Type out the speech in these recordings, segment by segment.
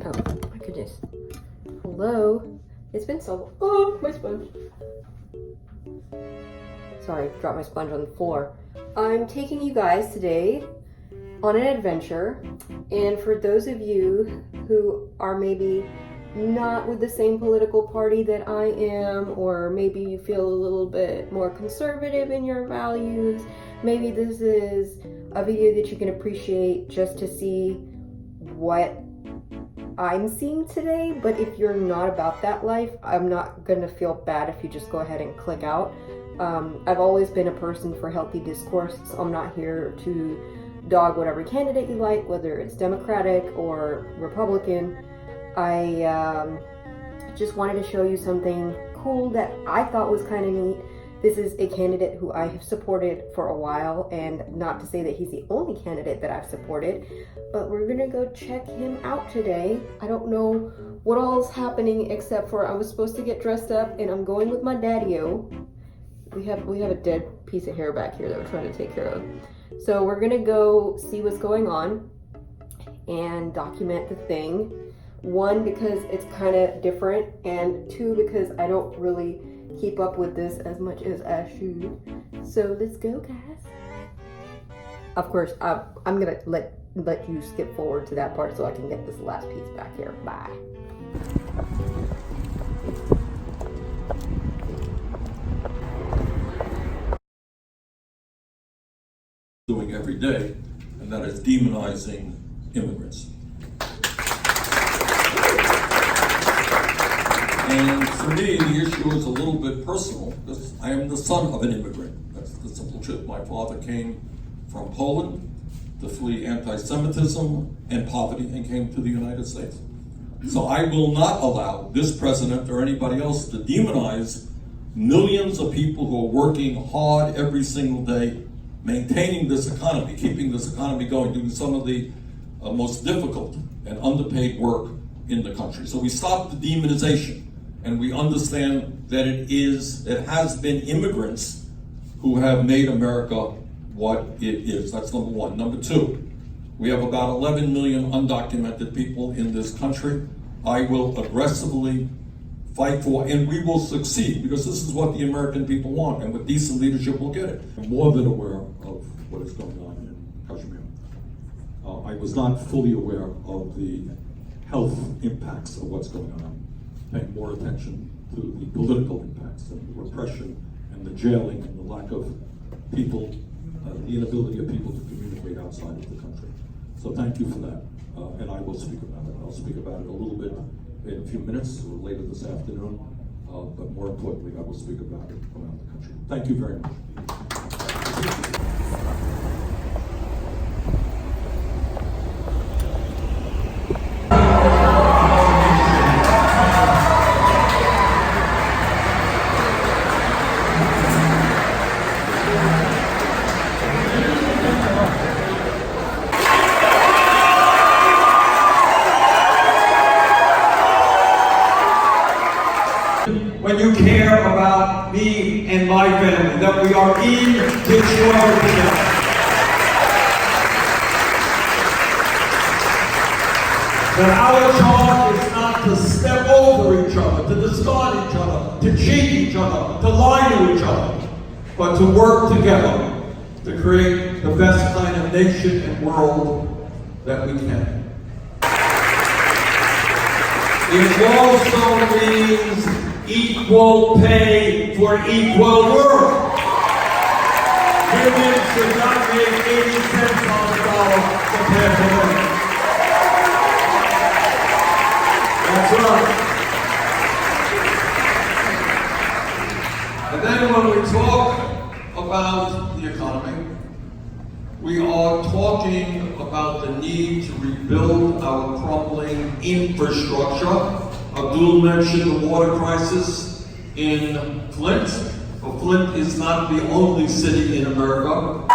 Oh my goodness. Hello? It's been so, oh, my sponge. Sorry, dropped my sponge on the floor. I'm taking you guys today on an adventure, and for those of you who are maybe not with the same political party that I am, or maybe you feel a little bit more conservative in your values, maybe this is a video that you can appreciate just to see what I'm seeing today. But if you're not about that life, I'm not gonna feel bad if you just go ahead and click out. I've always been a person for healthy discourse, so I'm not here to dog whatever candidate you like, whether it's Democratic or Republican. I just wanted to show you something cool that I thought was kind of neat. This is a candidate who I have supported for a while, and not to say that he's the only candidate that I've supported, but we're gonna go check him out today. I don't know what all is happening except for I was supposed to get dressed up, and I'm going with my daddy-o. We have a dead piece of hair back here that we're trying to take care of. So we're gonna go see what's going on and document the thing. One, because it's kind of different, and two, because I don't really keep up with this as much as I should. So let's go, guys. Of course, I'm gonna let you skip forward to that part so I can get this last piece back here. Bye. Doing every day, and that is demonizing immigrants. And for me, the issue is a little bit personal, because I am the son of an immigrant. That's the simple truth. My father came from Poland to flee anti-Semitism and poverty and came to the United States. So I will not allow this president or anybody else to demonize millions of people who are working hard every single day, maintaining this economy, keeping this economy going, doing some of the most difficult and underpaid work in the country. So we stop the demonization, and we understand that it has been immigrants who have made America what it is. That's number one. Number two, we have about 11 million undocumented people in this country. I will aggressively fight for, and we will succeed, because this is what the American people want, and with decent leadership we'll get it. I'm more than aware of what is going on in Kashmir. I was not fully aware of the health impacts of what's going on. Paying more attention to the political impacts and the repression and the jailing and the lack of people, the inability of people to communicate outside of the country. So thank you for that, and I will speak about it. I'll speak about it a little bit in a few minutes or later this afternoon, but more importantly, I will speak about it around the country. Thank you very much. When you care about me and my family, that we are in this world together. That our job is not to step over each other, to discard each other, to cheat each other, to lie to each other, but to work together to create the best kind of nation and world that we can. It also means equal pay for equal work. Women should not make 80 cents on the dollar compared to men. That's right. And then when we talk about the economy, we are talking about the need to rebuild our crumbling infrastructure. Abdul mentioned the water crisis in Flint, but Flint is not the only city in America.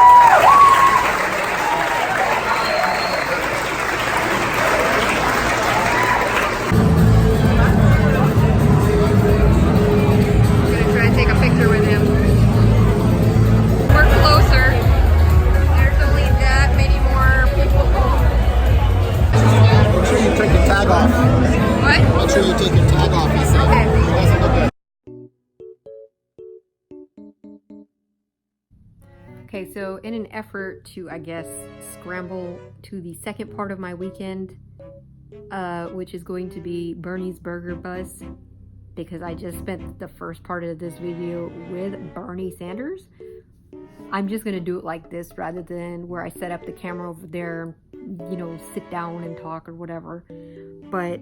tag off. What? Make sure you take your tag off. He said. Okay. Doesn't look good. Okay, so in an effort to, I guess, scramble to the second part of my weekend, which is going to be Bernie's Burger Bus, because I just spent the first part of this video with Bernie Sanders, I'm just gonna do it like this rather than where I set up the camera over there, you know, sit down and talk or whatever. But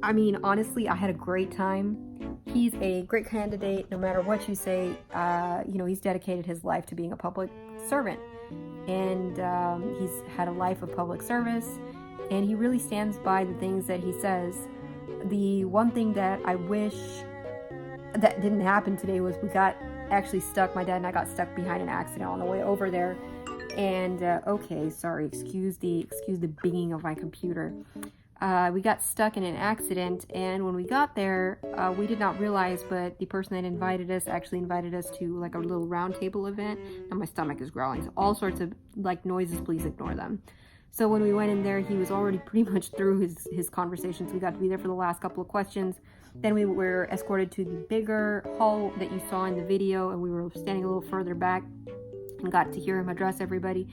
I mean, honestly, I had a great time. He's a great candidate, no matter what you say. You know, he's dedicated his life to being a public servant, and he's had a life of public service, and he really stands by the things that he says. The one thing that I wish that didn't happen today was we got actually stuck. My dad and I got stuck behind an accident on the way over there, and okay, sorry, excuse the binging of my computer. We got stuck in an accident, and when we got there, we did not realize, but the person that invited us actually invited us to like a little round table event, and my stomach is growling, so all sorts of like noises, please ignore them. So when we went in there, he was already pretty much through his conversations. We got to be there for the last couple of questions. Then we were escorted to the bigger hall that you saw in the video, and we were standing a little further back and got to hear him address everybody.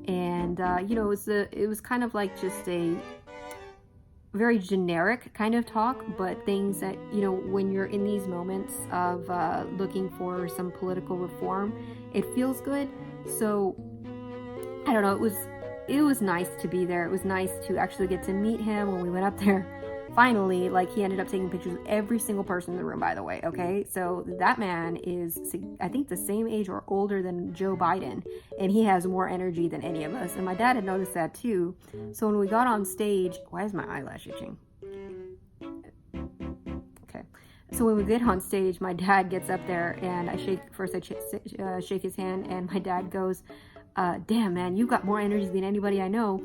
And you know, it was kind of like just a very generic kind of talk, but things that, you know, when you're in these moments of looking for some political reform, it feels good. So I don't know, it was nice to be there. It was nice to actually get to meet him when we went up there. Finally, like, he ended up taking pictures of every single person in the room, by the way, okay? So that man is, I think, the same age or older than Joe Biden, and he has more energy than any of us. And my dad had noticed that too. So when we got on stage, why is my eyelash itching? Okay. So when we get on stage, my dad gets up there, and I shake his hand, and my dad goes, damn, man, you've got more energy than anybody I know.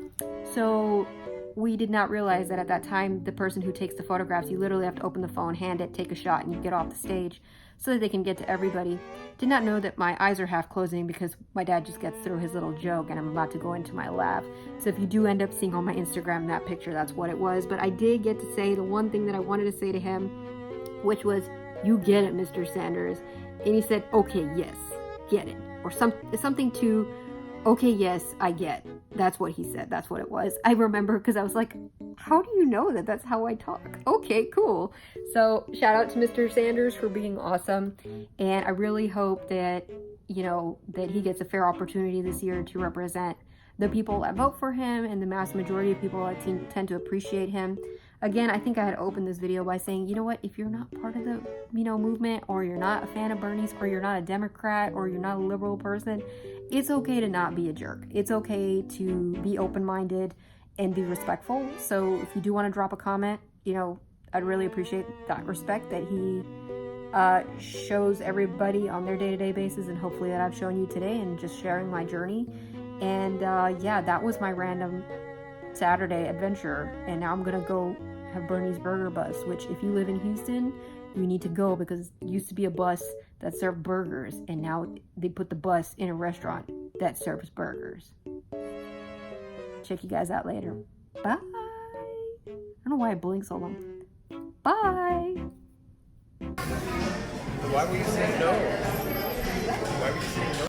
So we did not realize that at that time, the person who takes the photographs, you literally have to open the phone, hand it, take a shot, and you get off the stage so that they can get to everybody. Did not know that my eyes are half closing because my dad just gets through his little joke, and I'm about to go into my laugh. So if you do end up seeing on my Instagram that picture, that's what it was. But I did get to say the one thing that I wanted to say to him, which was, "You get it, Mr. Sanders." And he said, "Okay, yes, get it." Or something to, "Okay, yes, I get." That's what he said. That's what it was. I remember because I was like, how do you know that that's how I talk? Okay, cool. So shout out to Mr. Sanders for being awesome. And I really hope that, you know, that he gets a fair opportunity this year to represent the people that vote for him and the mass majority of people that tend to appreciate him. Again, I think I had opened this video by saying, you know what, if you're not part of the, you know, movement, or you're not a fan of Bernie's, or you're not a Democrat, or you're not a liberal person, it's okay to not be a jerk. It's okay to be open-minded and be respectful. So if you do want to drop a comment, you know, I'd really appreciate that respect that he shows everybody on their day-to-day basis, and hopefully that I've shown you today, and just sharing my journey. And yeah, that was my random Saturday adventure, and now I'm gonna go have Bernie's Burger Bus, which if you live in Houston, you need to go, because it used to be a bus that served burgers, and now they put the bus in a restaurant that serves burgers. Check you guys out later. Bye. I don't know why I blink so long. Bye. Why were you saying no? Why were you saying no?